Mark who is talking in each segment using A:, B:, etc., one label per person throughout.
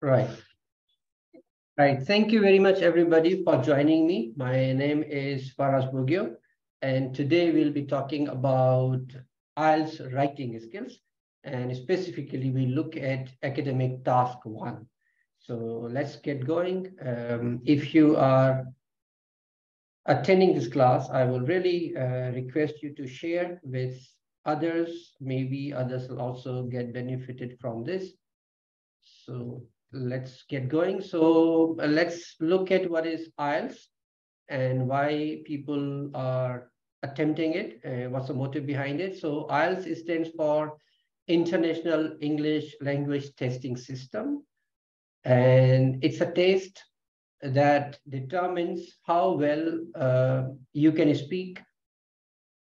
A: Right. Right. Thank you very much, everybody, for joining me. My name is Faraz Bugio, and today we'll be talking about IELTS writing skills, and specifically we look at academic task one. So let's get going. If you are attending this class, I will really request you to share with others. Maybe others will also get benefited from this. So let's get going. So let's look at what is IELTS and why people are attempting it. What's the motive behind it? So IELTS stands for International English Language Testing System, and it's a test that determines how well you can speak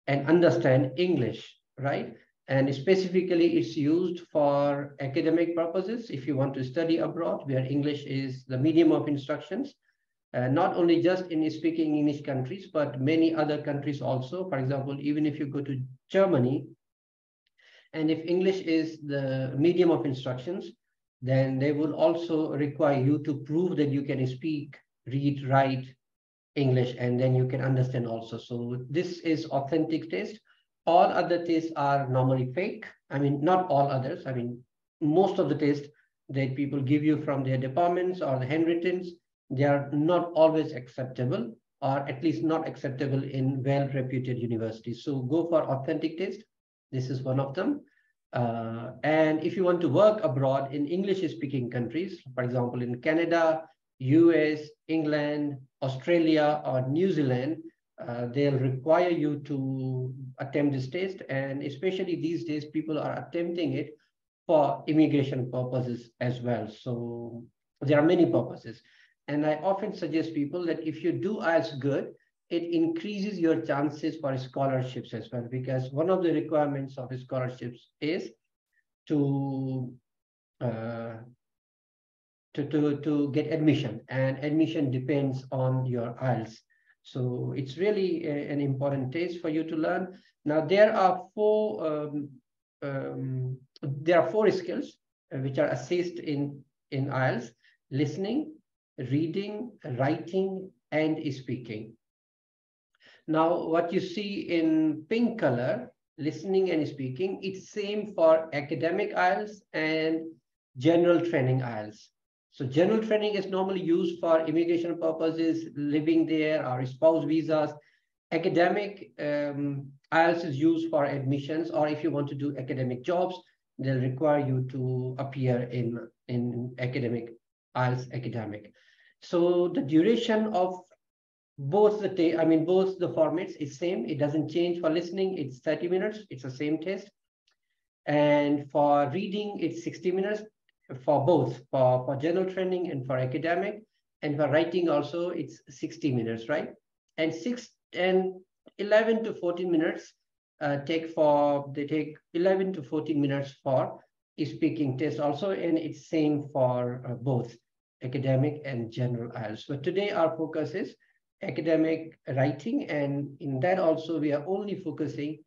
A: and understand English, right? And specifically, it's used for academic purposes. If you want to study abroad, where English is the medium of instructions, not only just in speaking English countries, but many other countries also. For example, even if you go to Germany, and if English is the medium of instructions, then they will also require you to prove that you can speak, read, write English, and then you can understand also. So this is authentic test. All other tests are normally fake. I mean, not all others. I mean, most of the tests that people give you from their departments or the handwrittens, they are not always acceptable, or at least not acceptable in well-reputed universities. So go for authentic test. This is one of them. And if you want to work abroad in English-speaking countries, for example, in Canada, US, England, Australia, or New Zealand, they'll require you to attempt this test. And especially these days, people are attempting it for immigration purposes as well. So there are many purposes. And I often suggest people that if you do IELTS good, it increases your chances for scholarships as well, because one of the requirements of scholarships is to uh, to get admission, and admission depends on your IELTS. So it's really an important test for you to learn. Now there are four skills which are assessed in IELTS: listening, reading, writing, and speaking. Now, what you see in pink color, listening and speaking, it's same for academic IELTS and general training IELTS. So general training is normally used for immigration purposes, living there, or spouse visas. Academic IELTS is used for admissions, or if you want to do academic jobs, they'll require you to appear in academic IELTS academic. So the duration of both the formats is same. It doesn't change. For listening, it's 30 minutes. It's the same test. And for reading, it's 60 minutes for both, for general training and for academic. And for writing also, it's 60 minutes, right? And 11 to 14 minutes they take 11 to 14 minutes for speaking test also, and it's same for both academic and general IELTS. But today our focus is academic writing, and in that also we are only focusing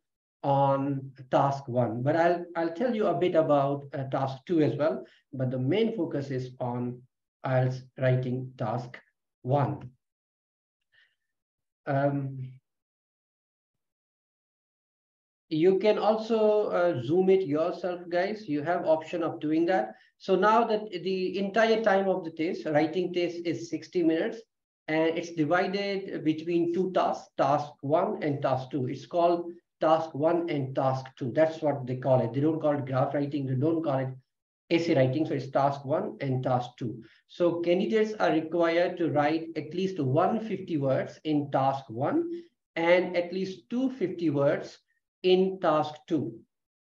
A: on task one. But I'll tell you a bit about task two as well. But the main focus is on IELTS writing task one. You can also zoom it yourself, guys. You have option of doing that. So now that the entire time of the test, writing test is 60 minutes, and it's divided between two tasks, task one and task two. It's called task one and task two. That's what they call it. They don't call it graph writing. They don't call it essay writing. So it's task one and task two. So candidates are required to write at least 150 words in task one and at least 250 words in task two.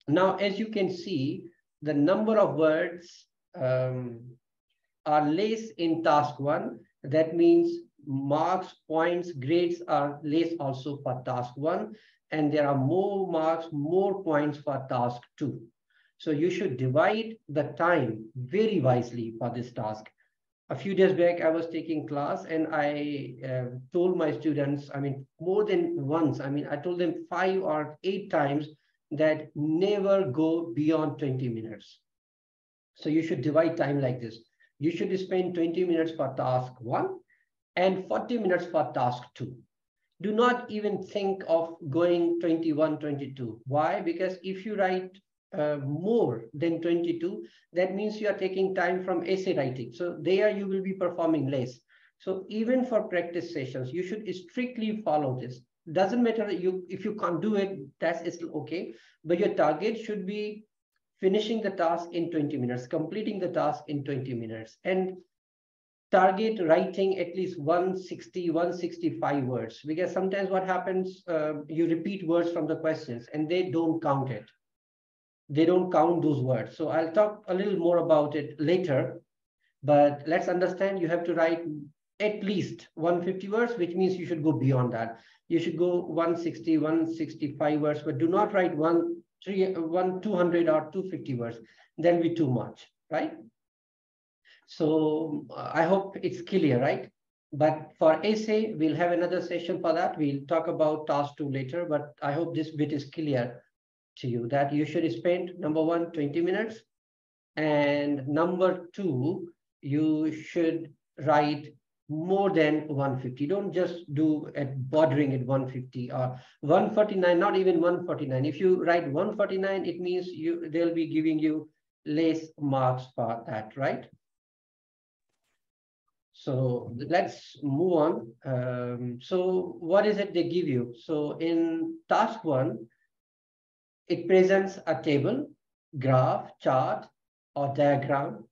A: Now, as you can see, the number of words are less in task one. That means marks, points, grades are less also for task one, and there are more marks, more points for task two. So you should divide the time very wisely for this task. A few days back, I was taking class, and I told my students, more than once, I told them 5 or 8 times that never go beyond 20 minutes. So you should divide time like this. you should spend 20 minutes for task 1 and 40 minutes for task 2. Do not even think of going 21, 22. Why? Because if you write more than 22, that means you are taking time from essay writing. So there you will be performing less. So even for practice sessions, you should strictly follow this. Doesn't matter if you can't do it, that's still okay. But your target should be finishing the task in 20 minutes, completing the task in 20 minutes. And target writing at least 160, 165 words, because sometimes what happens, you repeat words from the questions and they don't count it. They don't count those words. So I'll talk a little more about it later, but let's understand you have to write at least 150 words, which means you should go beyond that. You should go 160, 165 words, but do not write 200 or 250 words. That'll be too much, right? So I hope it's clear, right? But for essay, we'll have another session for that. We'll talk about task 2 later, but I hope this bit is clear to you that you should spend, number 1, 20 minutes. And number 2, you should write more than 150. Don't just do at bordering at 150 or 149, not even 149. If you write 149, it means they'll be giving you less marks for that, right? So let's move on. So what is it they give you? So in task 1, it presents a table, graph, chart, or diagram.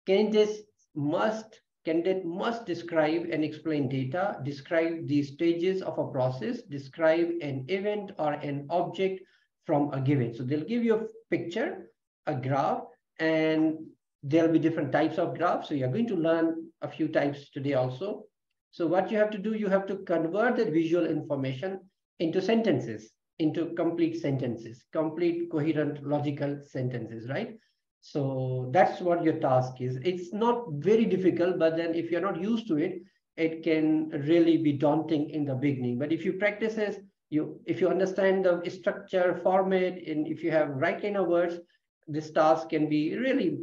A: Candidate must describe and explain data, describe the stages of a process, describe an event or an object from a given. So they'll give you a picture, a graph, and there'll be different types of graphs. So you're going to learn a few types today also. So what you have to do, you have to convert the visual information into sentences, into complete sentences, complete coherent logical sentences, right? So that's what your task is. It's not very difficult, but then if you're not used to it, it can really be daunting in the beginning. But if you practice it, if you understand the structure, format, and if you have right kind of words, this task can be really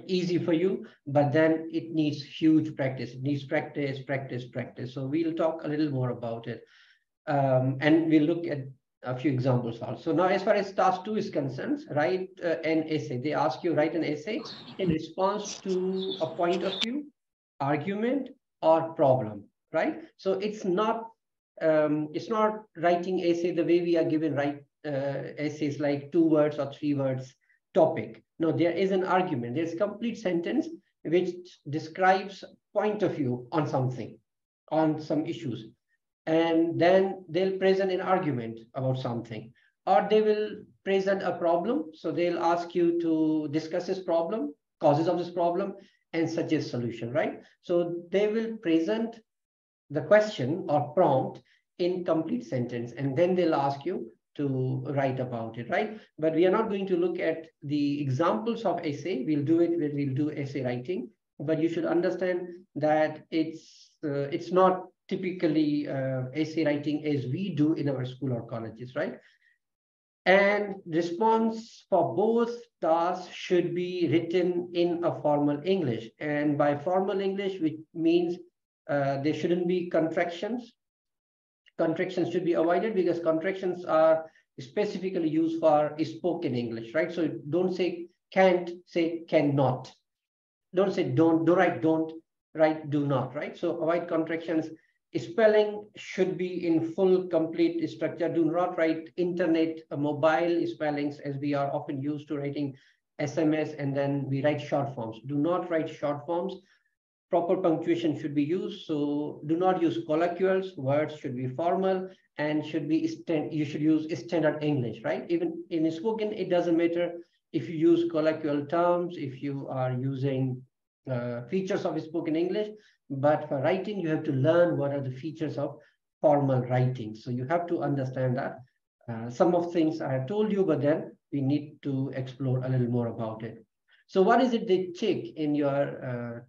A: easy for you, but then it needs huge practice. It needs practice, practice, practice. So we'll talk a little more about it. And we'll look at a few examples also. Now, as far as task 2 is concerned, write an essay. They ask you write an essay in response to a point of view, argument, or problem, right? So it's not writing essay the way we are given essays like 2 words or 3 words topic. No, there is an argument. There's a complete sentence which describes point of view on something, on some issues. And then they'll present an argument about something, or they will present a problem. So they'll ask you to discuss this problem, causes of this problem, and suggest solution, right? So they will present the question or prompt in complete sentence, and then they'll ask you to write about it, right? But we are not going to look at the examples of essay. We'll do it when we'll do essay writing. But you should understand that it's not typically essay writing as we do in our school or colleges, right? And response for both tasks should be written in a formal English. And by formal English, which means there shouldn't be contractions. Contractions should be avoided because contractions are specifically used for spoken English, right? So don't say can't, say cannot. Don't say don't write don't, write do not, right? So avoid contractions. Spelling should be in full, complete structure. Do not write internet, mobile spellings as we are often used to writing SMS, and then we write short forms. Do not write short forms. Proper punctuation should be used. So do not use colloquials. Words should be formal and should be you should use standard English, right? Even in spoken, it doesn't matter if you use colloquial terms, if you are using features of spoken English. But for writing, you have to learn what are the features of formal writing. So you have to understand that. Some of things I have told you, but then we need to explore a little more about it. So what is it they check in your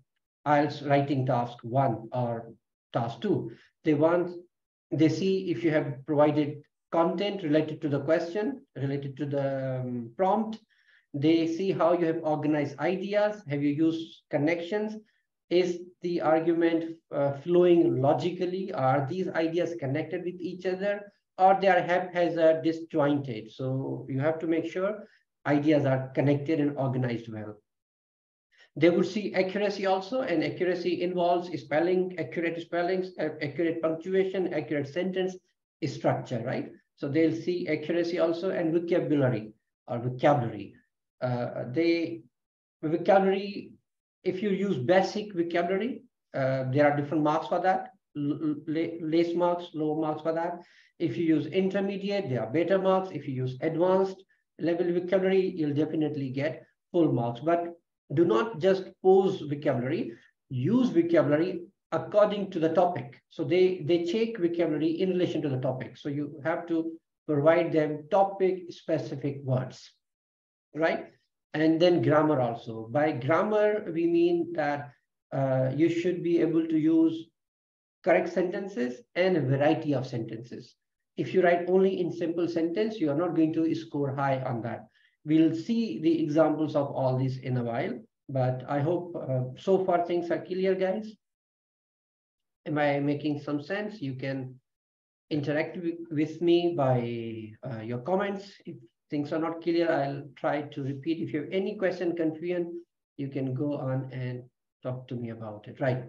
A: IELTS writing task 1 or task 2? They see if you have provided content related to the question, related to the prompt, They see how you have organized ideas. Have you used connections? Is the argument flowing logically? Are these ideas connected with each other, or they are haphazard, disjointed? So you have to make sure ideas are connected and organized well. They would see accuracy also, and accuracy involves spelling, accurate spellings, accurate punctuation, accurate sentence structure, right? So they'll see accuracy also, and vocabulary or vocabulary. Vocabulary, if you use basic vocabulary, there are different marks for that, less marks, low marks for that. If you use intermediate, there are better marks. If you use advanced level vocabulary, you'll definitely get full marks. But do not just pose vocabulary, use vocabulary according to the topic. So they check vocabulary in relation to the topic. So you have to provide them topic specific words, right? And then grammar also. By grammar, we mean that you should be able to use correct sentences and a variety of sentences. If you write only in simple sentence, you are not going to score high on that. We'll see the examples of all this in a while, but I hope so far things are clear, guys. Am I making some sense? You can interact with me by your comments. If things are not clear, I'll try to repeat. If you have any question, confusion, you can go on and talk to me about it, right?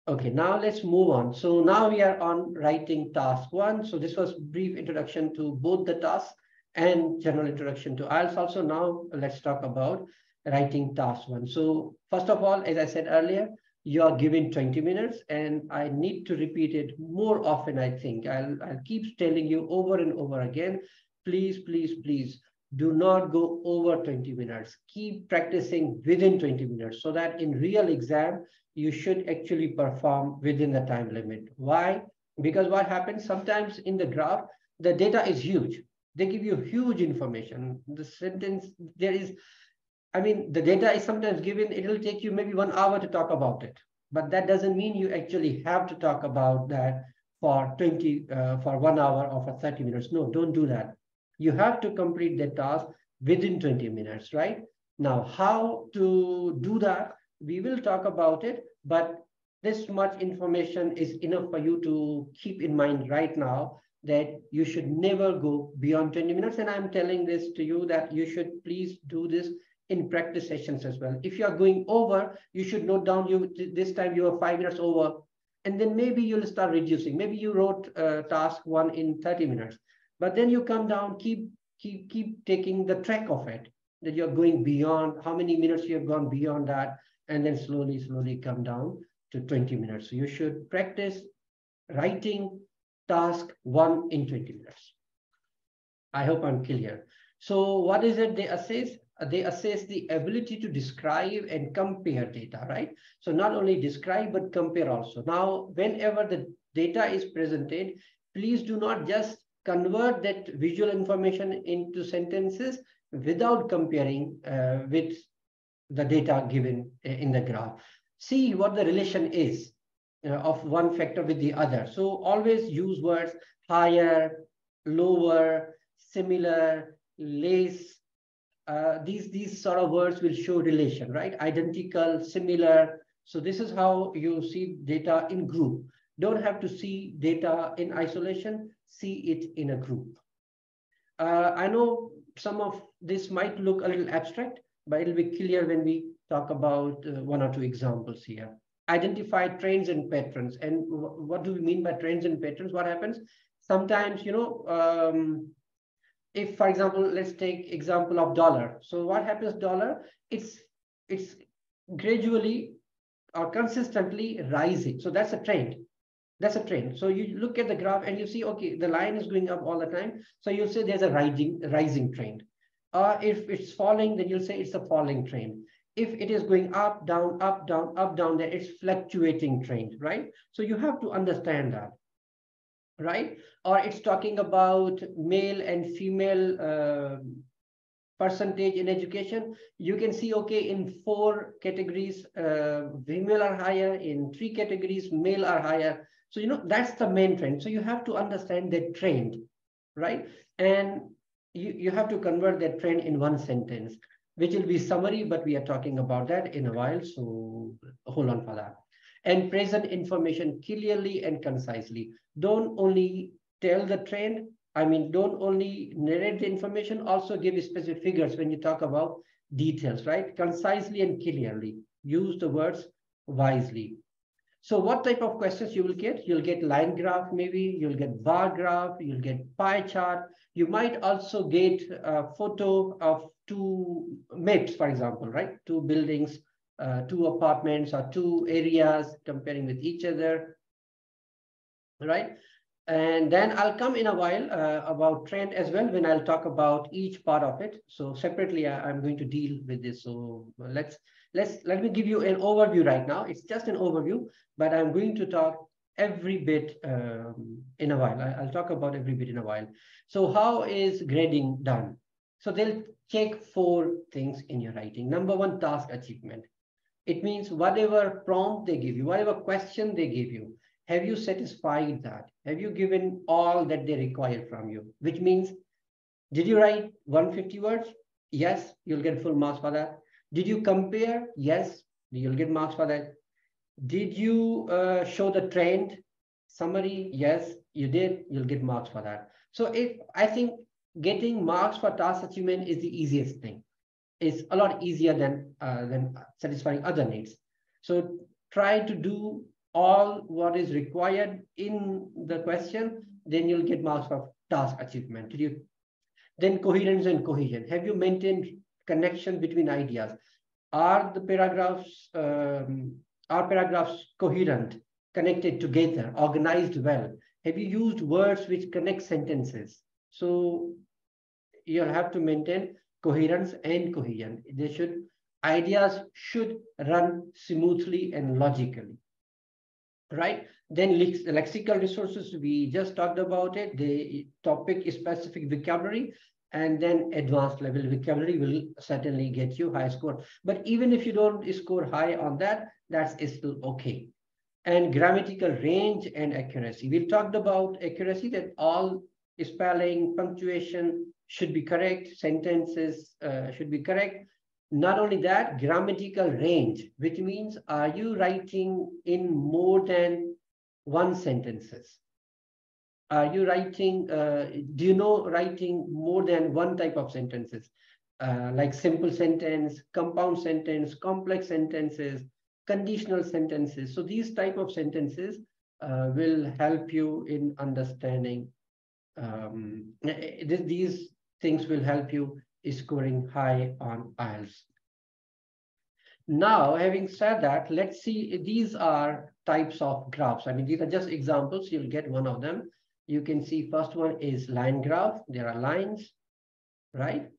A: Okay, now let's move on. So now we are on writing task 1. So this was brief introduction to both the tasks and general introduction to IELTS also. Now let's talk about writing task 1. So first of all, as I said earlier, you are given 20 minutes, and I need to repeat it more often, I think. I'll keep telling you over and over again, please, please, please do not go over 20 minutes. Keep practicing within 20 minutes so that in real exam, you should actually perform within the time limit. Why? Because what happens sometimes in the graph, the data is huge. They give you huge information. The sentence, the data is sometimes given, it'll take you maybe 1 hour to talk about it. But that doesn't mean you actually have to talk about that for 1 hour or for 30 minutes. No, don't do that. You have to complete the task within 20 minutes, right? Now, how to do that? We will talk about it, but this much information is enough for you to keep in mind right now, that you should never go beyond 20 minutes. And I'm telling this to you that you should please do this in practice sessions as well. If you are going over, you should note down this time you are 5 minutes over, and then maybe you'll start reducing. Maybe you wrote task 1 in 30 minutes, but then you come down, keep taking the track of it, that you're going beyond, how many minutes you have gone beyond that, and then slowly come down to 20 minutes. So you should practice writing task 1 in 20 minutes. I hope I'm clear. So what is it they assess? They assess the ability to describe and compare data, right? So not only describe, but compare also. Now, whenever the data is presented, please do not just convert that visual information into sentences without comparing with the data given in the graph. See what the relation is of one factor with the other. So always use words higher, lower, similar, less. These sort of words will show relation, right? Identical, similar. So this is how you see data in group. Don't have to see data in isolation, see it in a group. I know some of this might look a little abstract, but it'll be clear when we talk about 1 or 2 examples here. Identify trends and patterns. And what do we mean by trends and patterns? What happens? Sometimes, if, for example, let's take example of dollar. So what happens dollar? It's gradually or consistently rising. So that's a trend. That's a trend. So you look at the graph and you see, okay, the line is going up all the time. So you'll say there's a rising trend. If it's falling, then you'll say it's a falling trend. If it is going up, down, up, down, up, down, then it's fluctuating trend, right? So you have to understand that, right? Or it's talking about male and female percentage in education. You can see, okay, in 4 categories, female are higher, in 3 categories, male are higher. So, that's the main trend. So you have to understand that trend, right? And you have to convert that trend in 1 sentence. which will be summary, but we are talking about that in a while, so hold on for that. And present information clearly and concisely. Don't only tell the trend, don't only narrate the information, also give specific figures when you talk about details, right? Concisely and clearly. Use the words wisely. So what type of questions you will get? You'll get line graph, maybe you'll get bar graph, you'll get pie chart. You might also get a photo of two maps, for example, right? Two buildings, two apartments or two areas comparing with each other, right? And then I'll come in a while about trend as well when I'll talk about each part of it. So separately, I'm going to deal with this. So let me give you an overview right now. It's just an overview, but I'm going to talk every bit in a while. I'll talk about every bit in a while. So how is grading done? So they'll check 4 things in your writing. Number 1, task achievement. It means whatever prompt they give you, whatever question they give you, have you satisfied that? Have you given all that they require from you? Which means, did you write 150 words? Yes, you'll get full marks for that. Did you compare? Yes, you'll get marks for that. Did you show the trend summary? Yes, you did. You'll get marks for that. So I think getting marks for task achievement is the easiest thing. It's a lot easier than satisfying other needs. So try to do all what is required in the question, then you'll get marks for task achievement. Then coherence and cohesion. Have you maintained connection between ideas? Are paragraphs coherent, connected together, organized well? Have you used words which connect sentences? So you'll have to maintain coherence and cohesion. Ideas should run smoothly and logically. Right? Then lexical resources, we just talked about it. The topic specific vocabulary, and then advanced level vocabulary will certainly get you high score. But even if you don't score high on that, that's still okay. And grammatical range and accuracy. We talked about accuracy, that all spelling, punctuation should be correct, sentences should be correct. Not only that, grammatical range, which means, are you writing in more than 1 sentences? Are you writing, do you know writing more than 1 type of sentences? Like simple sentence, compound sentence, complex sentences, conditional sentences. So these type of sentences will help you in understanding. These things will help you scoring high on IELTS. Now, having said that, let's see, these are types of graphs. These are just examples. You'll get one of them. You can see first one is line graph. There are lines, right?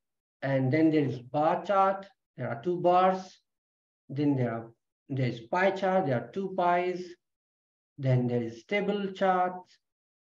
A: And then there is bar chart. There are 2 bars. Then there's pie chart. There are 2 pies. Then there is table chart,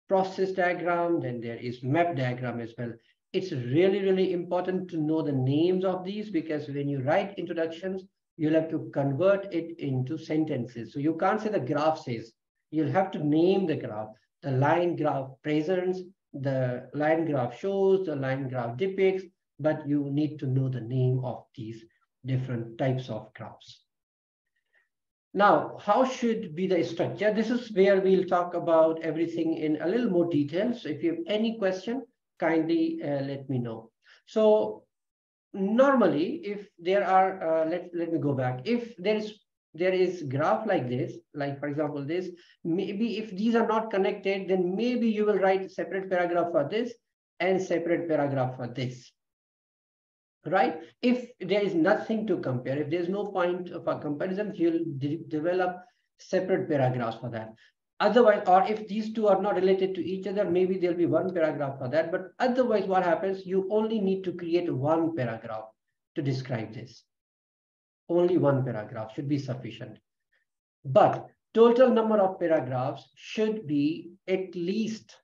A: process diagram. Then there is map diagram as well. It's really, really important to know the names of these, because when you write introductions, you'll have to convert it into sentences. So you can't say the graph says. You'll have to name the graph. The line graph presents, the line graph shows, the line graph depicts, but you need to know the name of these different types of graphs. Now, how should be the structure? This is where we'll talk about everything in a little more detail. So if you have any question, kindly let me know. So normally, if there are, let me go back. If there is graph like this, like for example this, maybe if these are not connected, then maybe you will write separate paragraph for this and separate paragraph for this. Right? If there is nothing to compare, if there's no point of a comparison, you'll develop separate paragraphs for that. Otherwise, or if these 2 are not related to each other, maybe there'll be 1 paragraph for that. But otherwise, what happens? You only need to create 1 paragraph to describe this. Only 1 paragraph should be sufficient. But total number of paragraphs should be at least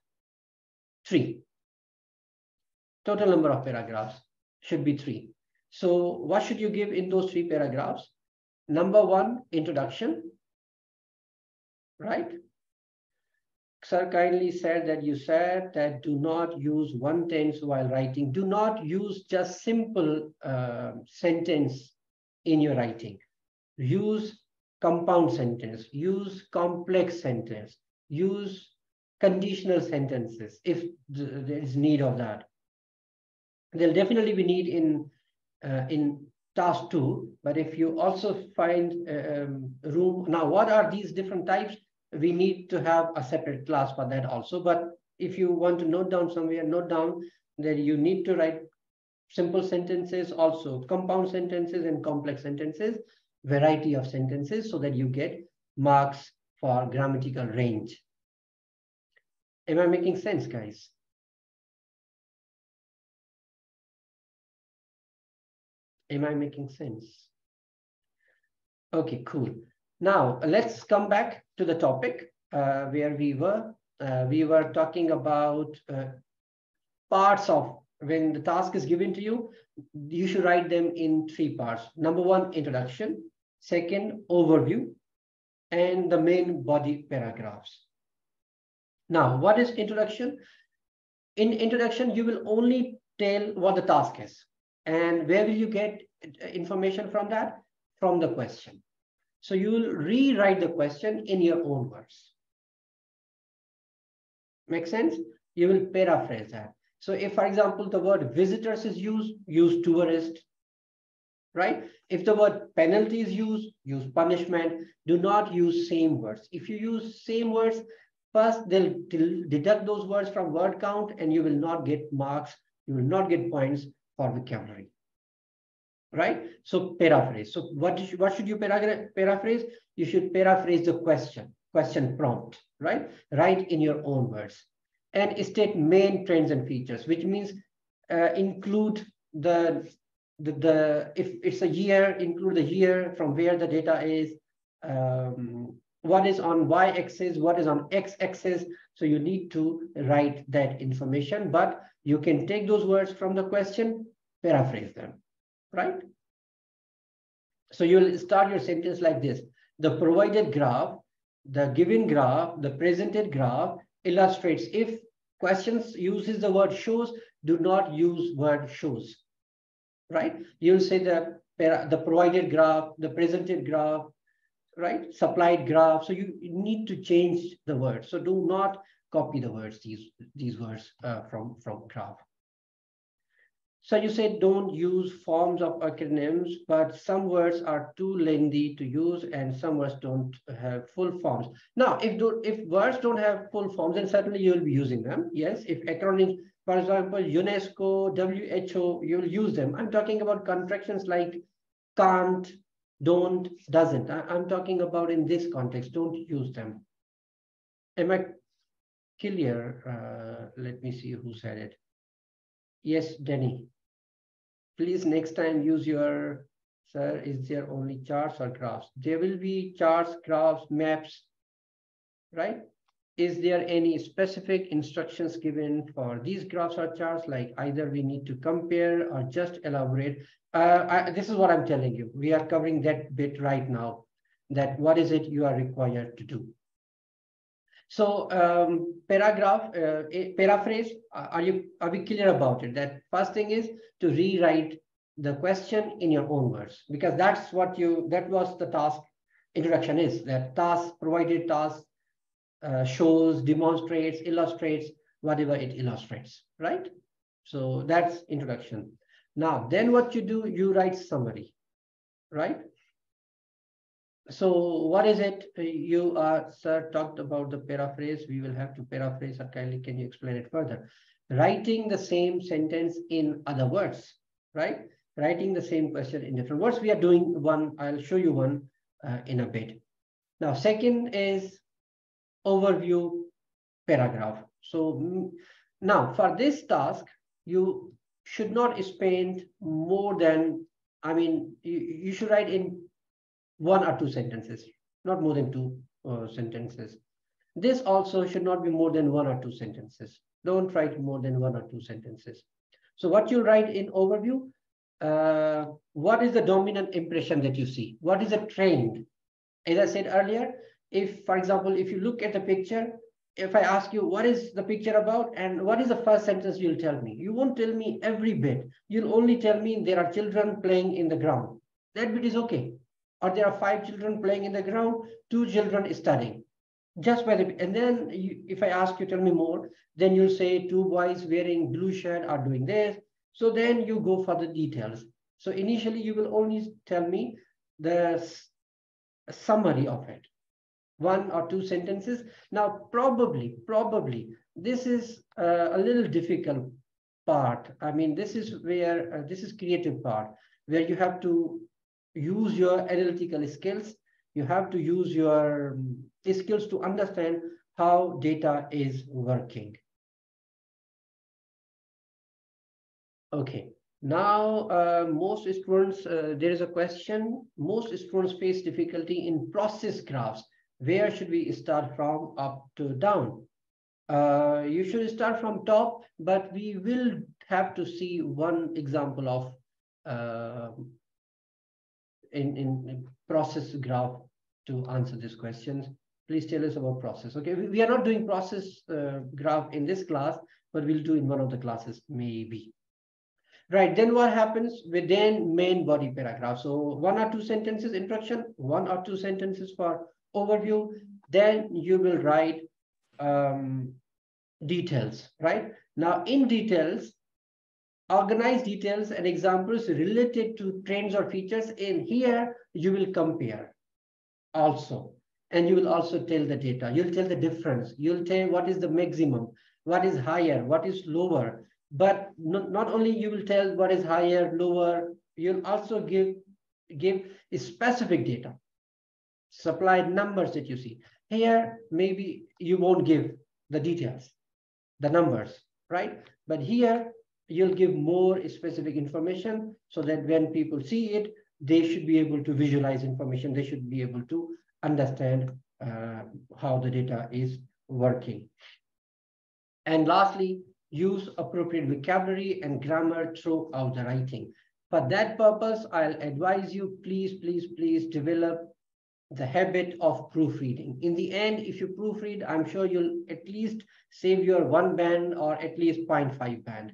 A: 3. Total number of paragraphs should be 3. So what should you give in those 3 paragraphs? Number 1, introduction, right? Sir kindly said that you said that do not use one tense while writing. Do not use just simple sentence in your writing. Use compound sentence, use complex sentence, use conditional sentences if there is need of that. There'll definitely be need in task 2, but if you also find room, now what are these different types? We need to have a separate class for that also, but if you want to note down somewhere, note down that you need to write simple sentences, also compound sentences and complex sentences, variety of sentences, so that you get marks for grammatical range. Am I making sense, guys? Am I making sense? Okay, cool. Now let's come back to the topic where we were. We were talking about parts of when the task is given to you. You should write them in 3 parts. Number 1, introduction. Second, overview, and the main body paragraphs. Now, what is introduction? In introduction, you will only tell what the task is. And where will you get information from that? From the question. So you will rewrite the question in your own words. Make sense? You will paraphrase that. So if, for example, the word visitors is used, use tourist, right? If the word penalty is used, use punishment. Do not use same words. If you use same words, first they'll deduct those words from word count and you will not get marks. You will not get points for vocabulary, right? So paraphrase. So what should you paraphrase? You should paraphrase the question prompt, right? Write in your own words. And state main trends and features, which means include the if it's a year, include the year from where the data is, what is on y-axis, what is on x-axis. So you need to write that information, but you can take those words from the question, paraphrase them, right? So you'll start your sentence like this: the provided graph, the given graph, the presented graph illustrates. If questions uses the word shows, do not use word shows, right? You'll say the provided graph, the presented graph, right? Supplied graph. So you need to change the word. So do not copy the words, these words from graph. So you said don't use forms of acronyms, but some words are too lengthy to use and some words don't have full forms. Now, if words don't have full forms, then certainly you'll be using them. Yes, if acronyms, for example, UNESCO, WHO, you'll use them. I'm talking about contractions like can't, don't, doesn't. I'm talking about in this context, don't use them. Am I clear? Let me see who said it. Yes, Denny. Please next time use your, sir, is there only charts or graphs? There will be charts, graphs, maps, right? Is there any specific instructions given for these graphs or charts? Like either we need to compare or just elaborate. This is what I'm telling you. We are covering that bit right now, that what is it you are required to do. So paraphrase, are we clear about it? That first thing is to rewrite the question in your own words, because that was the task. Introduction is that task, provided task, shows, demonstrates, illustrates, whatever it illustrates, right? So that's introduction. Now, then what you do, you write summary, right? So what is it you sir talked about the paraphrase? We will have to paraphrase. Kindly, can you explain it further? Writing the same sentence in other words, right? Writing the same question in different words. We are doing one. I'll show you one in a bit. Now, second is overview paragraph. So now for this task, you should not spend more than, I mean, you should write in 1 or 2 sentences, not more than 2 sentences. This also should not be more than 1 or 2 sentences. Don't write more than 1 or 2 sentences. So what you write in overview, what is the dominant impression that you see? What is the trend? As I said earlier, if, for example, if you look at the picture, if I ask you, what is the picture about? And what is the first sentence you'll tell me? You won't tell me every bit. You'll only tell me there are children playing in the ground. That bit is okay. Or there are 5 children playing in the ground, 2 children studying. Just by the, and then if I ask you, tell me more, then you'll say 2 boys wearing blue shirt are doing this. So then you go for the details. So initially you will only tell me the summary of it, 1 or 2 sentences. Now, probably, this is a little difficult part. I mean, this is where, this is creative part, where you have to use your analytical skills. You have to use your skills to understand how data is working. Okay. Now, most students, there is a question. Most students face difficulty in process graphs. Where should we start from, up to down? You should start from top, but we will have to see one example of in process graph to answer these questions. Please tell us about process. Okay, we are not doing process graph in this class, but we'll do in one of the classes maybe. Right, then what happens within main body paragraph? So 1 or 2 sentences introduction, 1 or 2 sentences for overview. Then you will write details, right? Now in details, organize details and examples related to trends or features. In here, you will compare also. And you will also tell the data. You'll tell the difference. You'll tell what is the maximum, what is higher, what is lower. But not only you will tell what is higher, lower, you'll also give specific data, supplied numbers that you see. Here, maybe you won't give the details, the numbers, right? But here, you'll give more specific information so that when people see it, they should be able to visualize information. They should be able to understand how the data is working. And lastly, use appropriate vocabulary and grammar throughout the writing. For that purpose, I'll advise you, please develop the habit of proofreading. In the end, if you proofread, I'm sure you'll at least save your 1 band or at least 0.5 band,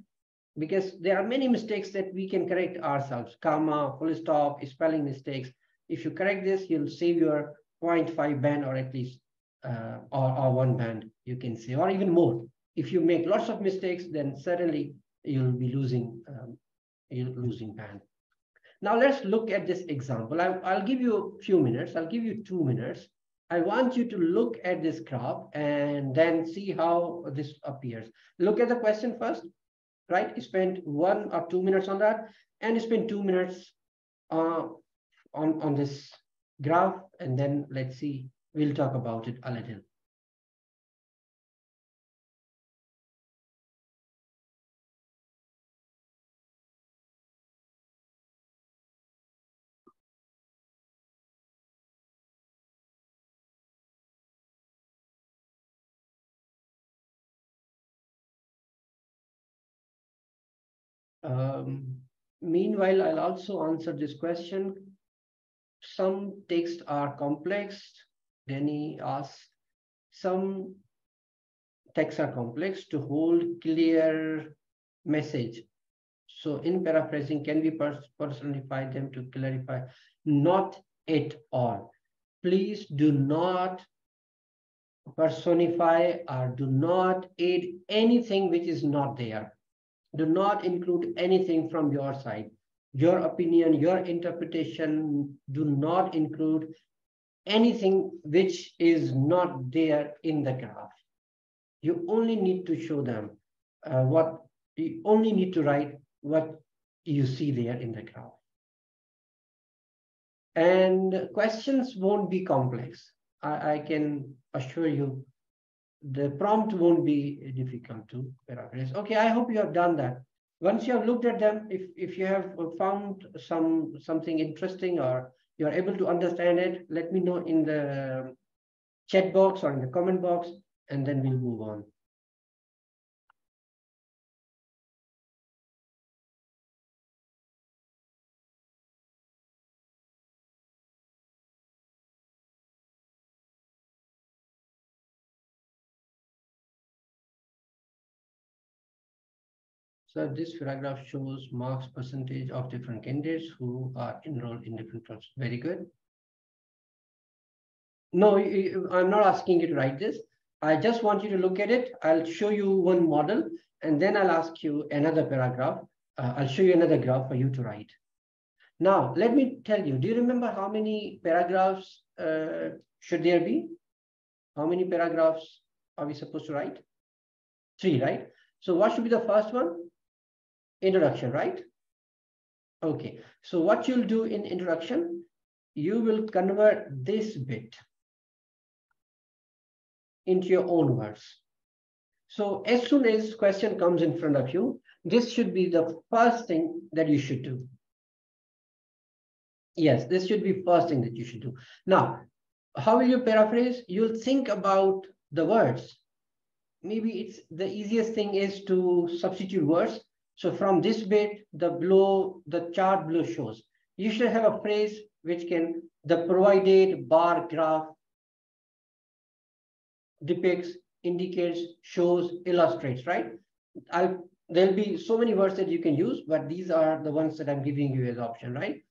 A: because there are many mistakes that we can correct ourselves, comma, full stop, spelling mistakes. If you correct this, you'll save your 0.5 band or at least or 1 band, you can say, or even more. If you make lots of mistakes, then certainly you'll be losing band. Now let's look at this example. I'll give you a few minutes. I'll give you 2 minutes. I want you to look at this graph and then see how this appears. Look at the question first, right? Spend 1 or 2 minutes on that, and spend 2 minutes on this graph, and then let's see, we'll talk about it a little. Meanwhile, I'll also answer this question. Some texts are complex. Danny asks, some texts are complex to hold clear message. So in paraphrasing, can we personify them to clarify? Not at all. Please do not personify or do not add anything which is not there. Do not include anything from your side. Your opinion, your interpretation, do not include anything which is not there in the graph. You only need to show them you only need to write what you see there in the graph. And questions won't be complex. I can assure you the prompt won't be difficult to paraphrase. Okay, I hope you have done that. Once you have looked at them, if you have found something interesting or you are able to understand it, let me know in the chat box or in the comment box, and then we'll move on. So this paragraph shows marks percentage of different candidates who are enrolled in different clubs. Very good. No, I'm not asking you to write this. I just want you to look at it. I'll show you one model, and then I'll ask you another paragraph. I'll show you another graph for you to write. Now, let me tell you, do you remember how many paragraphs should there be? How many paragraphs are we supposed to write? 3, right? So what should be the first one? Introduction, right? Okay, so what you'll do in introduction, you will convert this bit into your own words. So as soon as question comes in front of you, this should be the first thing that you should do. Yes, this should be first thing that you should do. Now, how will you paraphrase? You'll think about the words. Maybe it's the easiest thing is to substitute words. So from this bit, the chart below shows. You should have a phrase which can, the provided bar graph depicts, indicates, shows, illustrates, right? There'll be so many words that you can use, but these are the ones that I'm giving you as option, right?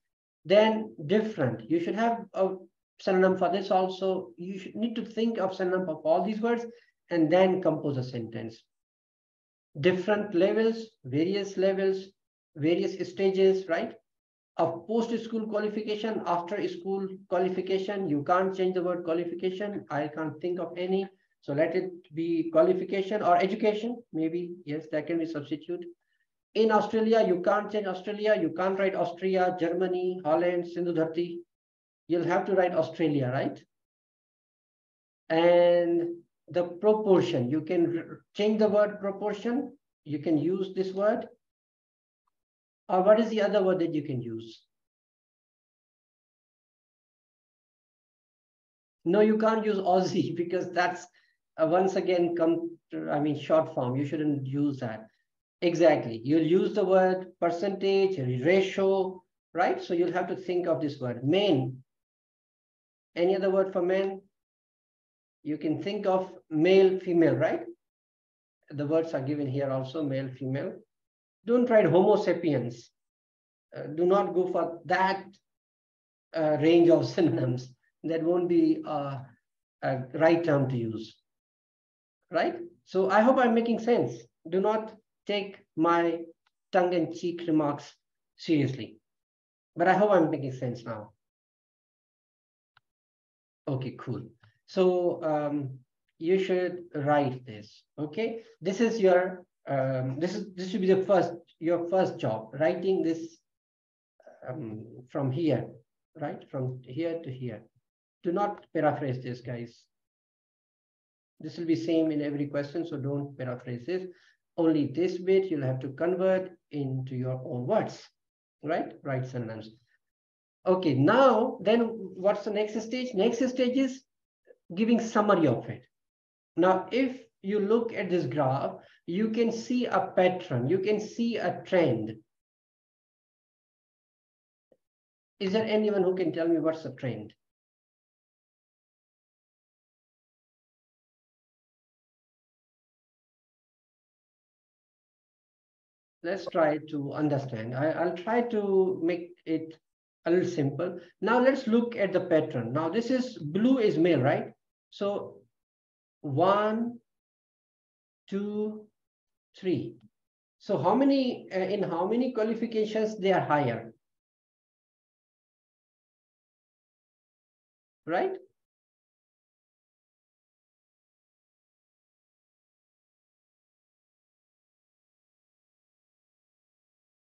A: Then different. You should have a synonym for this also. You should need to think of synonym of all these words and then compose a sentence. Different levels, various stages, right? Of post-school qualification, after school qualification, you can't change the word qualification. I can't think of any. So let it be qualification or education, maybe. Yes, that can be substitute. In Australia, you can't change Australia. You can't write Austria, Germany, Holland, Sindhu Dharti. You'll have to write Australia, right? And the proportion, you can change the word proportion. You can use this word. Or what is the other word that you can use? No, you can't use Aussie because that's once again short form. You shouldn't use that. Exactly. You'll use the word percentage, ratio, right? So you'll have to think of this word. Men. Any other word for men? You can think of male, female, right? The words are given here also, male, female. Don't write Homo sapiens. Do not go for that range of synonyms. That won't be a right term to use, right? So I hope I'm making sense. Do not take my tongue-in-cheek remarks seriously, but I hope I'm making sense now. Okay, cool. So you should write this. Okay, this is your this should be your first job, writing this from here, right? From here to here. Do not paraphrase this, guys. This will be same in every question, so don't paraphrase this. Only this bit you'll have to convert into your own words, right? Write synonyms. Okay, now then what's the next stage? Next stage is giving summary of it. Now, if you look at this graph, you can see a pattern, you can see a trend. Is there anyone who can tell me what's the trend? Let's try to understand. I'll try to make it a little simple. Now let's look at the pattern. Now this is blue is male, right? So 1, 2, 3. So how many in how many qualifications they are higher? Right?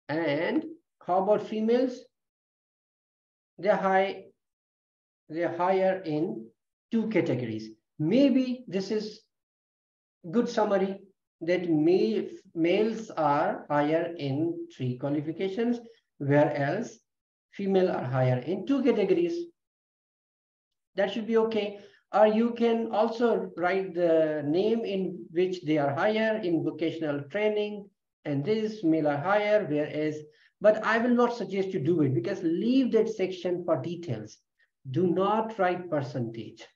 A: And how about females? They're higher in 2 categories. Maybe this is good summary that males are higher in 3 qualifications, whereas female are higher in 2 categories. That should be okay. Or you can also write the name in which they are higher in vocational training, and this male are higher, whereas, but I will not suggest you do it because leave that section for details. Do not write percentage.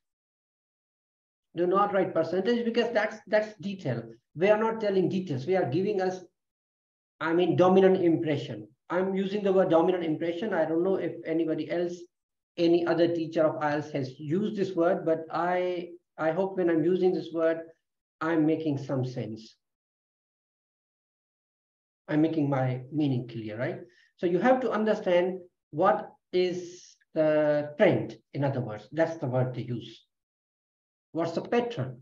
A: Do not write percentage because that's detail. We are not telling details. We are giving us I mean, dominant impression. I'm using the word dominant impression. I don't know if anybody else, any other teacher of IELTS has used this word, but I hope when I'm using this word, I'm making some sense. I'm making my meaning clear, right? So you have to understand what is the trend. In other words, that's the word they use. What's the pattern?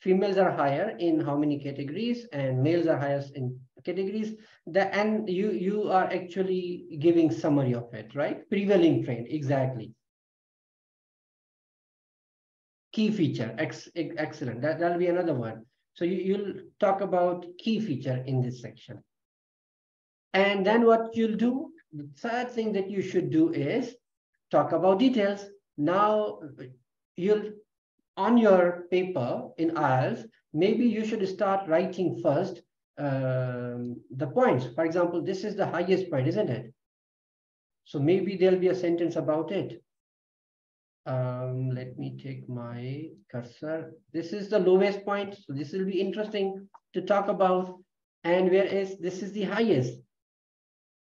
A: Females are higher in how many categories, and males are highest in categories. And you are actually giving summary of it, right? Prevailing trend, exactly. Key feature, excellent. That'll be another one. So you'll talk about key feature in this section. And then what you'll do, the third thing that you should do is talk about details. Now, you'll, on your paper in IELTS, maybe you should start writing first the points. For example, this is the highest point, isn't it? So maybe there'll be a sentence about it. Let me take my cursor. This is the lowest point. So this will be interesting to talk about. And whereas this is the highest.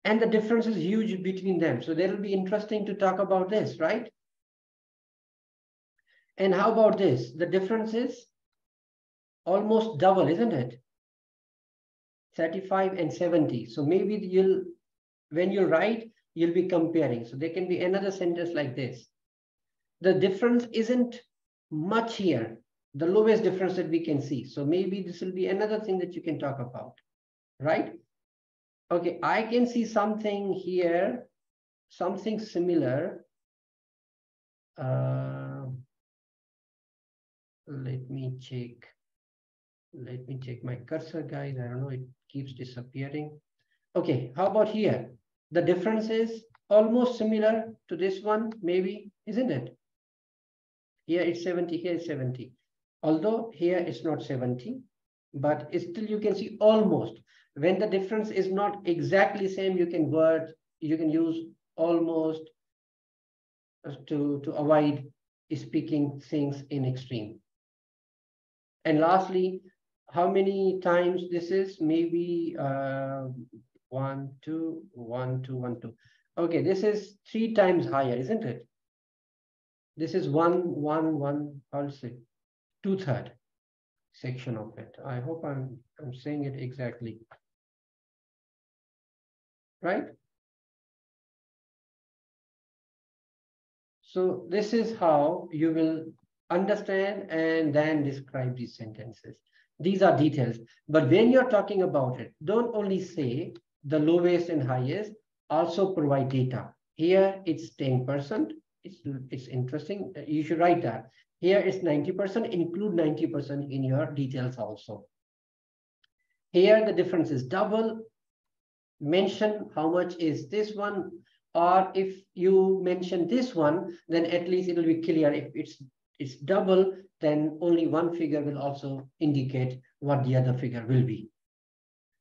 A: And the difference is huge between them. So that'll be interesting to talk about this, right? And how about this? The difference is almost double, isn't it? 35 and 70. So maybe when you write, you'll be comparing. So there can be another sentence like this. The difference isn't much here, the lowest difference that we can see. So maybe this will be another thing that you can talk about, right? Okay, I can see something here, something similar. Let me check my cursor, guys. I don't know, it keeps disappearing. Okay, how about here? The difference is almost similar to this one, maybe, isn't it? Here it's 70, here it's 70. Although here it's not 70, but still you can see almost. When the difference is not exactly same, you can use almost to avoid speaking things in extreme. And lastly, how many times this is? Maybe 1, 2, 1, 2, 1, 2. Okay, this is 3 times higher, isn't it? This is 1, 1, 1, I'll say 2/3 section of it. I hope I'm saying it exactly. Right? So this is how you will understand and then describe these sentences. These are details. But when you're talking about it, don't only say the lowest and highest, also provide data. Here it's 10%. It's interesting. You should write that. Here it's 90%, include 90% in your details also. Here the difference is double. Mention how much is this one, or if you mention this one, then at least it will be clear. If it's double, then only one figure will also indicate what the other figure will be.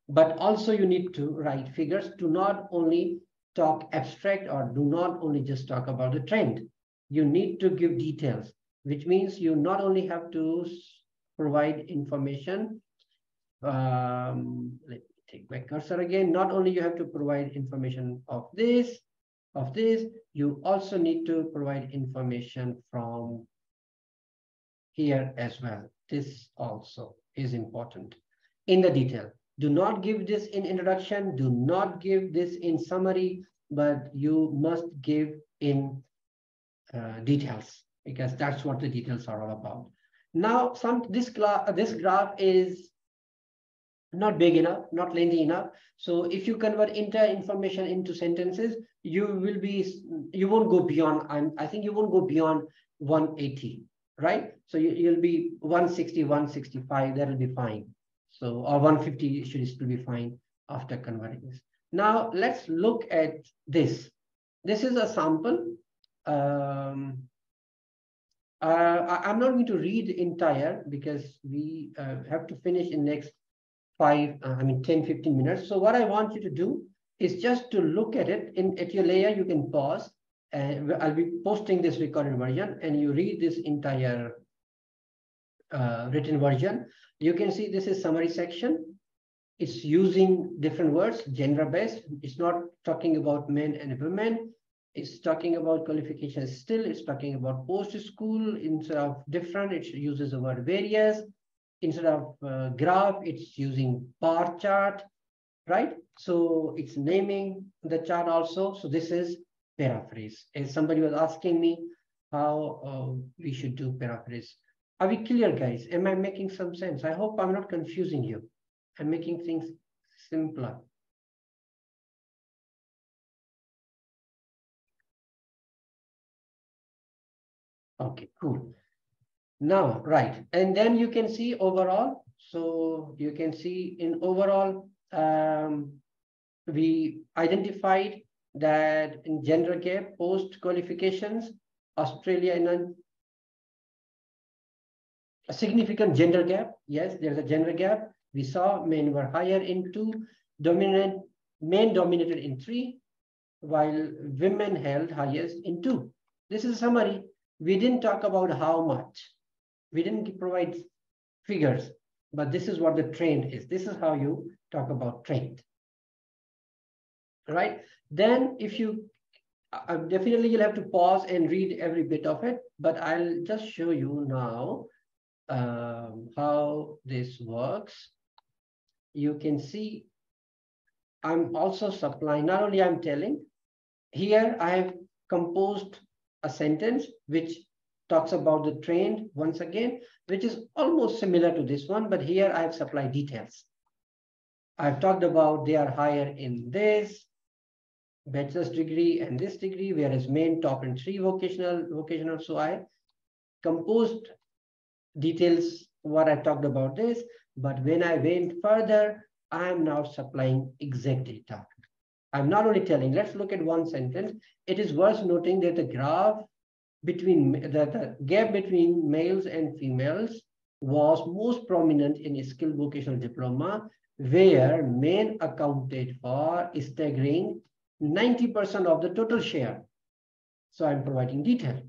A: But also you need to write figures. Do not only talk abstract, or do not only just talk about the trend. You need to give details, which means you not only have to provide information. Let me take my cursor again. Not only you have to provide information of this, you also need to provide information from here as well. This also is important in the detail. Do not give this in introduction. Do not give this in summary, but you must give in details, because that's what the details are all about. Now, this graph is not big enough, not lengthy enough. So if you convert entire information into sentences, you won't go beyond, I think you won't go beyond 180, right? So you'll be 160, 165, that'll be fine. So, or 150 should still be fine after converting this. Now let's look at this. This is a sample. I'm not going to read entire because we have to finish in next 10, 15 minutes. So what I want you to do is just to look at it at your layer. You can pause, and I'll be posting this recorded version, and you read this entire written version. You can see this is summary section. It's using different words, gender-based. It's not talking about men and women. It's talking about qualifications still. It's talking about post-school. Instead of different, it uses the word various. Instead of graph, it's using bar chart, right? So it's naming the chart also. So this is paraphrase. As somebody was asking me how we should do paraphrase. Are we clear, guys? Am I making some sense? I hope I'm not confusing you. I'm making things simpler. Okay, cool. Now, right. And then you can see overall. So you can see in overall, we identified that in gender gap, post qualifications, Australia in a significant gender gap. Yes, there's a gender gap. We saw men were higher in 2, men dominated in 3, while women held highest in 2. This is a summary. We didn't talk about how much. We didn't provide figures, but this is what the trend is. This is how you talk about trend, right? Then if you, definitely you'll have to pause and read every bit of it, but I'll just show you now how this works. You can see I'm also supplying, not only I'm telling, here I have composed a sentence which talks about the trend once again, which is almost similar to this one, but here I have supplied details. I've talked about they are higher in this bachelor's degree and this degree, whereas men top in 3 vocational. So I composed details what I talked about this, but when I went further, I am now supplying exact data. I'm not only telling, let's look at one sentence. It is worth noting that the graph between the gap between males and females was most prominent in a skilled vocational diploma, where men accounted for a staggering 90% of the total share. So I'm providing detail,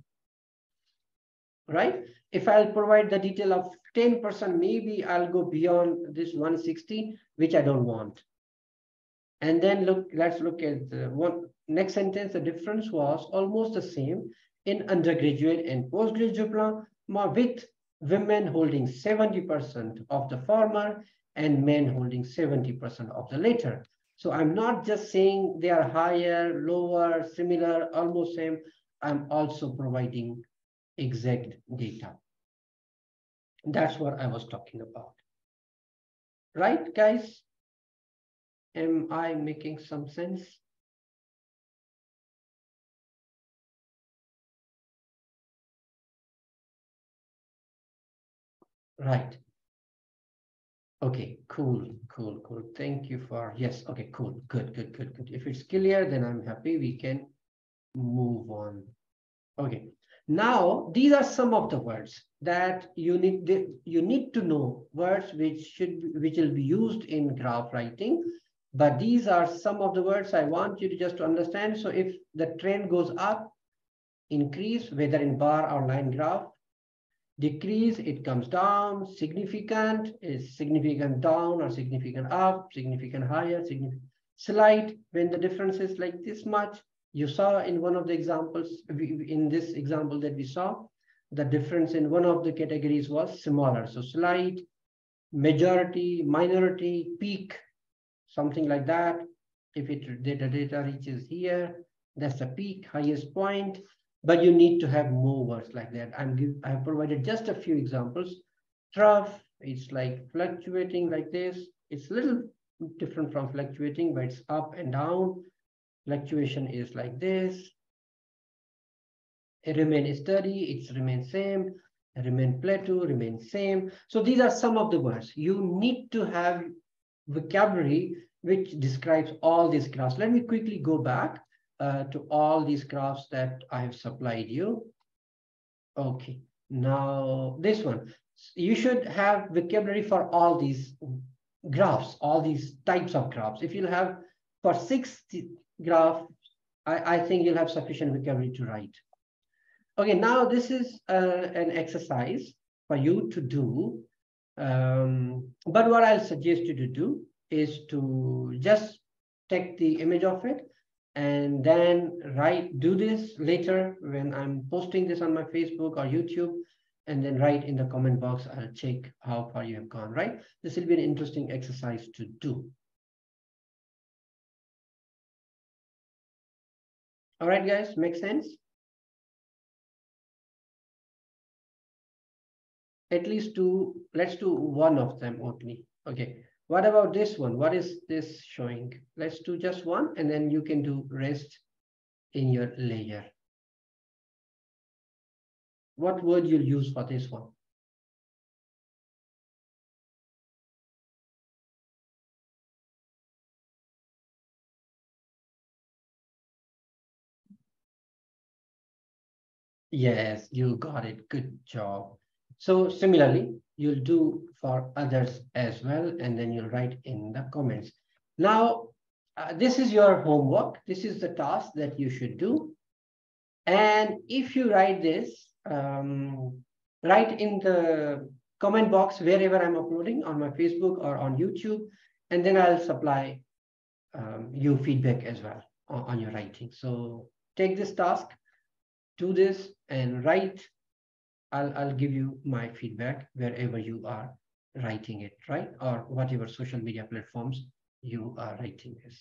A: right? If I'll provide the detail of 10%, maybe I'll go beyond this 160, which I don't want. And then let's look at the next sentence. The difference was almost the same in undergraduate and postgraduate diploma, with women holding 70% of the former and men holding 70% of the latter. So I'm not just saying they are higher, lower, similar, almost same. I'm also providing exact data. That's what I was talking about. Right, guys? Am I making some sense? Right. Okay, cool. Thank you for, yes, okay, cool, good. If it's clear, then I'm happy. We can move on. Okay, now these are some of the words that you need to know, words which will be used in graph writing. But these are some of the words I want you to just to understand. So if the trend goes up, increase, whether in bar or line graph, decrease, it comes down, significant is significant down or significant up, significant higher, significant slight, when the difference is like this much. You saw in one of the examples, in this example that we saw, the difference in one of the categories was smaller. So slight, majority, minority, peak, something like that. If the data reaches here, that's the peak, highest point. But you need to have more words like that. I have provided just a few examples. Trough, it's like fluctuating like this. It's a little different from fluctuating, but it's up and down. Fluctuation is like this. It remains steady, it's remain same. It remain plateau, remain same. So these are some of the words. You need to have vocabulary which describes all these graphs. Let me quickly go back to all these graphs that I have supplied you. Okay, now this one. You should have vocabulary for all these graphs, all these types of graphs. If you'll have for 6 graphs, I think you'll have sufficient vocabulary to write. Okay, now this is an exercise for you to do. But what I'll suggest you to do is to just take the image of it and then do this later when I'm posting this on my Facebook or YouTube, and then write in the comment box. I'll check how far you have gone, right? This will be an interesting exercise to do. All right, guys, make sense? At least two, let's do one of them only. Okay, what about this one? What is this showing? Let's do just one, and then you can do rest in your layer. What word you'll use for this one? Yes, you got it. Good job. So similarly, you'll do for others as well, and then you'll write in the comments. Now, this is your homework. This is the task that you should do. And if you write this, write in the comment box wherever I'm uploading on my Facebook or on YouTube, and then I'll supply you feedback as well on your writing. So take this task, do this and write. I'll give you my feedback wherever you are writing it, right? Or whatever social media platforms you are writing this.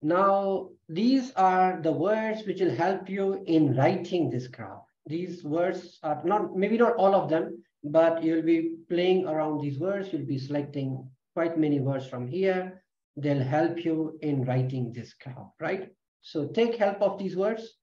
A: Now, these are the words which will help you in writing this graph. These words are maybe not all of them, but you'll be playing around these words. You'll be selecting quite many words from here. They'll help you in writing this graph, right? So take help of these words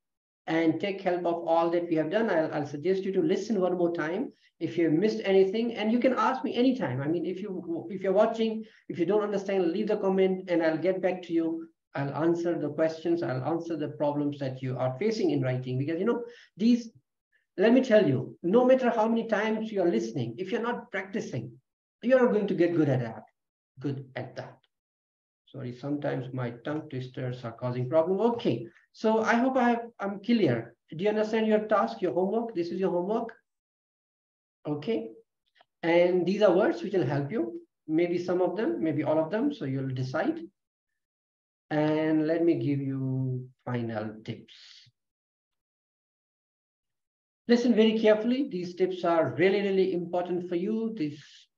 A: and take help of all that we have done. I'll suggest you to listen one more time if you have missed anything, and you can ask me anytime. I mean, if you're watching, if you don't understand, leave the comment and I'll get back to you. I'll answer the questions. I'll answer the problems that you are facing in writing, because let me tell you, no matter how many times you are listening, if you're not practicing, you're not going to get good at that. Sorry, sometimes my tongue twisters are causing problem. Okay, so I hope I'm clear. Do you understand your task, your homework? This is your homework. Okay, and these are words which will help you. Maybe some of them, maybe all of them. So you'll decide. And let me give you final tips. Listen very carefully. These tips are really, really important for you.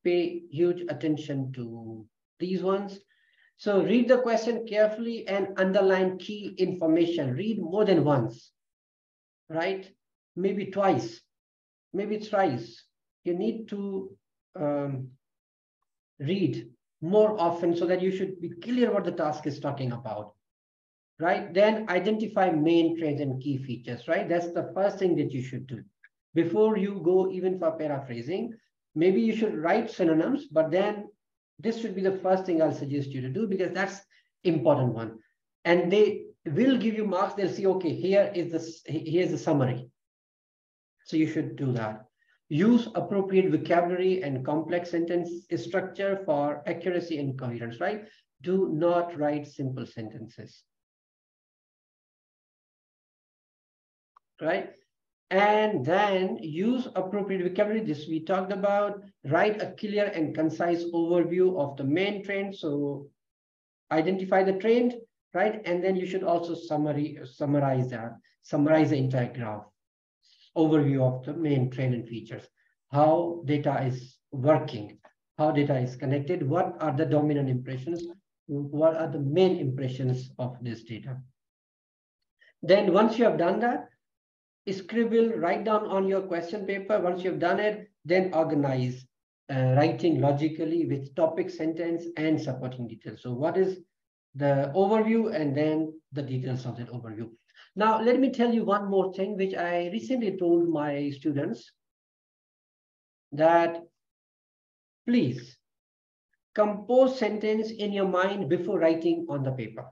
A: Pay huge attention to these ones. So read the question carefully and underline key information. Read more than once, right? Maybe twice, maybe thrice. You need to read more often so that you should be clear what the task is talking about, right? Then identify main trends and key features, right? That's the first thing that you should do. Before you go even for paraphrasing, maybe you should write synonyms, but then this should be the first thing I'll suggest you to do, because that's important one. And they will give you marks. They'll see, okay, here's the summary. So you should do that. Use appropriate vocabulary and complex sentence structure for accuracy and coherence, right? Do not write simple sentences, right? And then use appropriate vocabulary. This we talked about. Write a clear and concise overview of the main trend. So identify the trend, right? And then you should also summarize the entire graph. Overview of the main trend and features. How data is working, how data is connected, what are the dominant impressions, what are the main impressions of this data. Then once you have done that, write down on your question paper. Once you've done it, then organize, writing logically with topic, sentence, and supporting details. So what is the overview and then the details of that overview. Now, let me tell you one more thing, which I recently told my students, that please compose sentence in your mind before writing on the paper.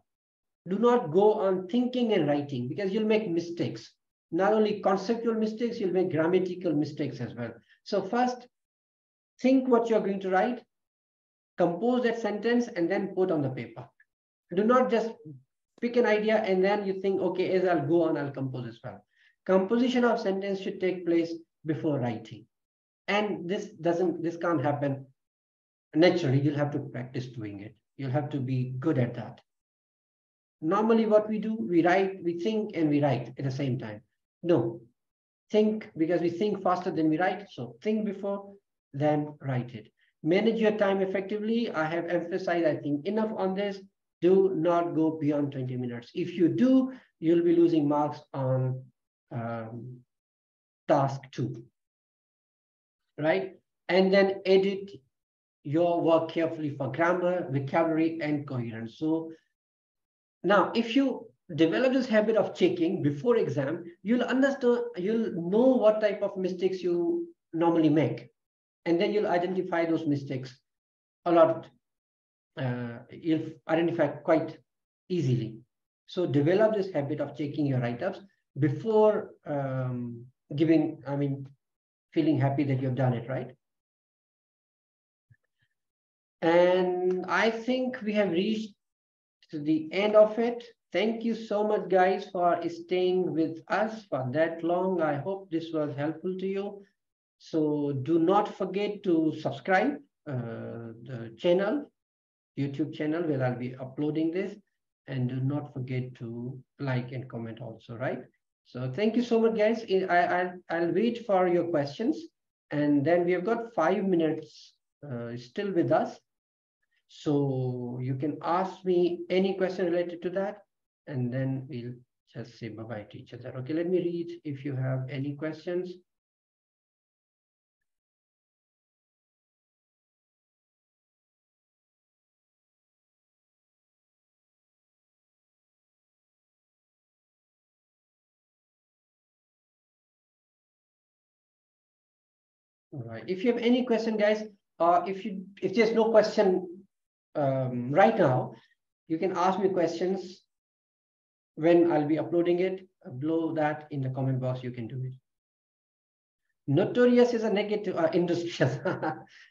A: Do not go on thinking and writing, because you'll make mistakes. Not only conceptual mistakes, you'll make grammatical mistakes as well. So first, think what you're going to write, compose that sentence, and then put on the paper. Do not just pick an idea and then you think, okay, as I'll go on, I'll compose as well. Composition of sentence should take place before writing. And this can't happen naturally. You'll have to practice doing it. You'll have to be good at that. Normally, what we do, we write, we think, and we write at the same time. No, think, because we think faster than we write. So think before, then write it. Manage your time effectively. I have emphasized, I think, enough on this. Do not go beyond 20 minutes. If you do, you'll be losing marks on task 2, right? And then edit your work carefully for grammar, vocabulary, and coherence. So now, if you develop this habit of checking before exam, you'll understand, you'll know what type of mistakes you normally make. And then you'll identify those mistakes a lot. You'll identify quite easily. So develop this habit of checking your write-ups before feeling happy that you've done it, right? And I think we have reached to the end of it. Thank you so much, guys, for staying with us for that long. I hope this was helpful to you. So do not forget to subscribe the channel, YouTube channel, where I'll be uploading this. And do not forget to like and comment also, right? So thank you so much, guys. I'll wait for your questions. And then we have got 5 minutes still with us. So you can ask me any question related to that, and then we'll just say bye-bye to each other. Okay, let me read if you have any questions. All right. If you have any question, guys, if there's no question right now, you can ask me questions when I'll be uploading it. Below that in the comment box, you can do it. Notorious is a negative industrious.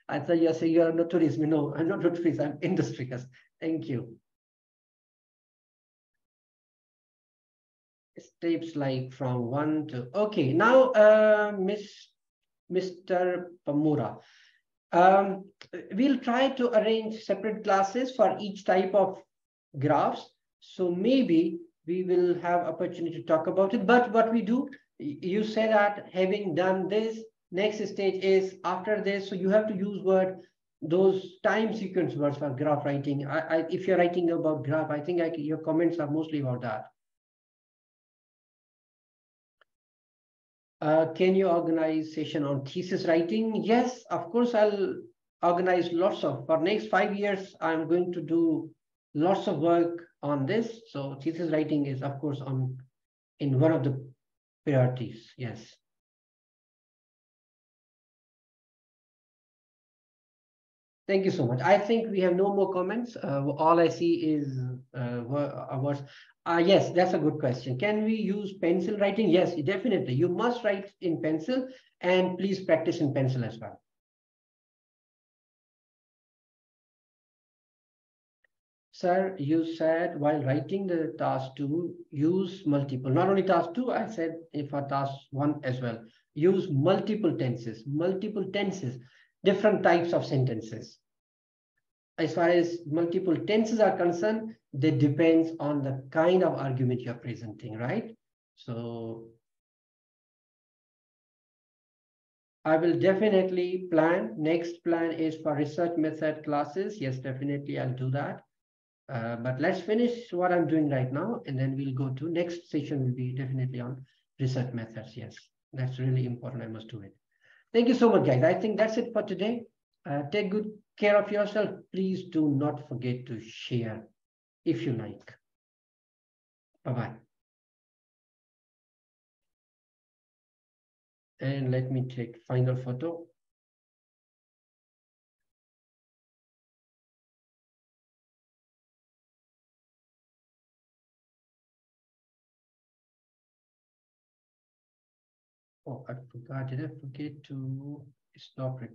A: I thought you saying you're notorious. No, I'm not notorious. I'm industrious. Thank you. Steps like from 1 to okay. Now, Mr. Pamura. We'll try to arrange separate classes for each type of graphs. So maybe we will have opportunity to talk about it. But what we do, you say that having done this, next stage is after this. So you have to use those time sequence words for graph writing. If you're writing about graph, I think your comments are mostly about that. Can you organize session on thesis writing? Yes, of course, I'll organize lots of, for next 5 years, I'm going to do lots of work on this. So thesis writing is, of course, in one of the priorities, yes. Thank you so much. I think we have no more comments. All I see is words. Yes, that's a good question. Can we use pencil writing? Yes, definitely. You must write in pencil, and please practice in pencil as well. Sir, you said while writing the task 2, use multiple. Not only task 2, I said for task 1 as well. Use multiple tenses, different types of sentences. As far as multiple tenses are concerned, they depends on the kind of argument you're presenting, right? So I will definitely plan. Next plan is for research method classes. Yes, definitely I'll do that. But let's finish what I'm doing right now, and then we'll go to next session will be definitely on research methods. Yes, that's really important. I must do it. Thank you so much, guys. I think that's it for today. Take good care of yourself. Please do not forget to share if you like. Bye-bye. And let me take final photo. Oh, I forgot. Did I forget to stop recording?